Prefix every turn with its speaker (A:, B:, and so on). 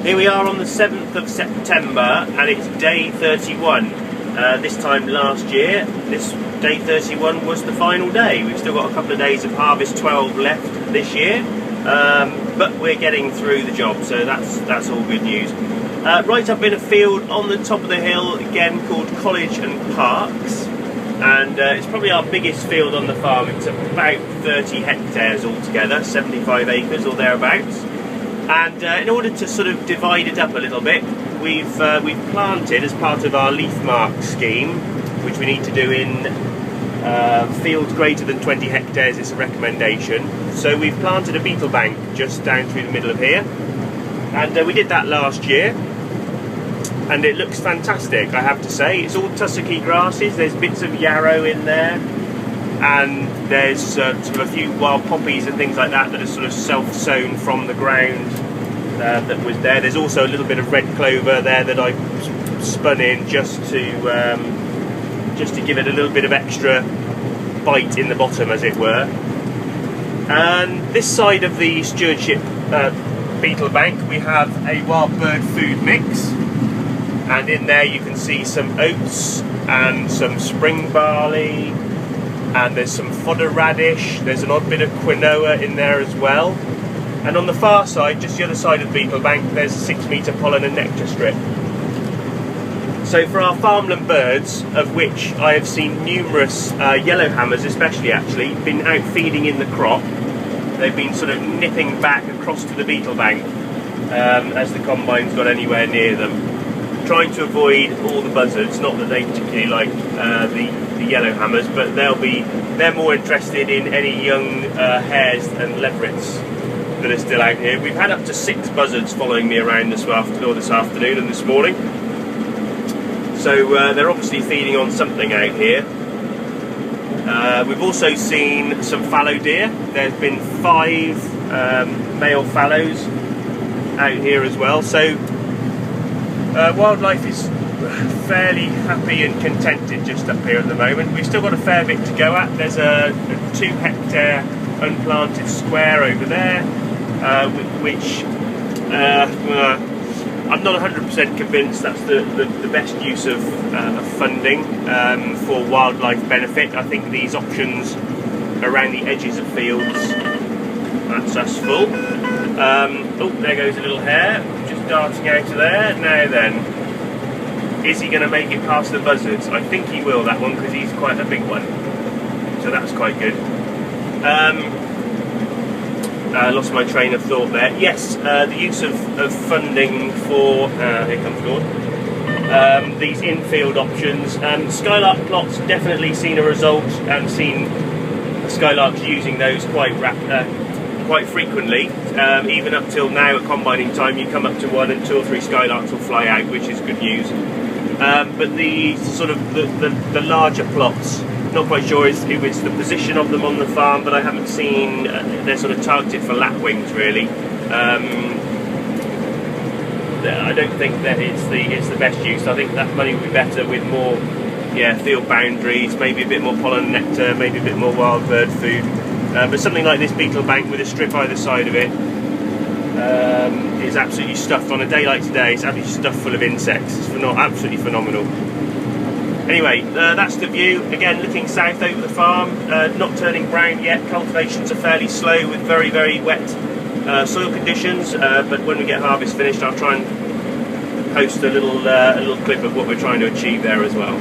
A: Here we are on the 7th of September and it's day 31. This time last year, this day 31 was the final day. We've still got a couple of days of harvest 12 left this year, but we're getting through the job, so that's all good news. Right up in a field on the top of the hill, again called College and Parks, and it's probably our biggest field on the farm. It's about 30 hectares altogether, 75 acres or thereabouts. And in order to sort of divide it up a little bit, we've planted, as part of our leaf mark scheme, which we need to do in fields greater than 20 hectares, it's a recommendation. So we've planted a beetle bank just down through the middle of here, and we did that last year, and it looks fantastic, I have to say. It's all tussocky grasses, there's bits of yarrow in there, and there's sort of a few wild poppies and things like that are sort of self-sown from the ground that was there. There's also a little bit of red clover there that I spun in just to give it a little bit of extra bite in the bottom, as it were. And this side of the stewardship beetle bank, we have a wild bird food mix, and in there you can see some oats and some spring barley, and there's some fodder radish, there's an odd bit of quinoa in there as well. And on the far side, just the other side of the beetle bank, there's a 6 metre pollen and nectar strip. So for our farmland birds, of which I have seen numerous yellowhammers especially actually, been out feeding in the crop, they've been sort of nipping back across to the beetle bank as the combine's got anywhere near them, trying to avoid all the buzzards. Not that they particularly like the yellowhammers, but they're more interested in any young hares and leverets that are still out here. We've had up to 6 buzzards following me around this afternoon and this morning, so they're obviously feeding on something out here. We've also seen some fallow deer. There's been 5 male fallows out here as well, so wildlife is fairly happy and contented just up here at the moment. We've still got a fair bit to go at. There's a 2 hectare unplanted square over there, which I'm not 100% convinced that's the best use of funding for wildlife benefit. I think these options around the edges of fields, that's us full. Oh, there goes a little hare, just darting out of there. Now then, is he going to make it past the buzzards? I think he will, that one, because he's quite a big one. So that's quite good. Lost my train of thought there. Yes, the use of funding for, here comes Gord, these infield options. Skylark plots, definitely seen a result, and seen skylarks using those quite frequently. Even up till now at combining time, you come up to 1 and 2 or 3 skylarks will fly out, which is good news. But the sort of the larger plots, not quite sure if it's the position of them on the farm, but I haven't seen, they're sort of targeted for lapwings really. I don't think that it's the best use. I think that money would be better with more field boundaries, maybe a bit more pollen and nectar, maybe a bit more wild bird food. But something like this beetle bank with a strip either side of it is absolutely stuffed. On a day like today, it's absolutely stuffed full of insects. It's absolutely phenomenal. Anyway, that's the view. Again, looking south over the farm, not turning brown yet. Cultivations are fairly slow with very, very wet soil conditions, but when we get harvest finished, I'll try and post a little clip of what we're trying to achieve there as well.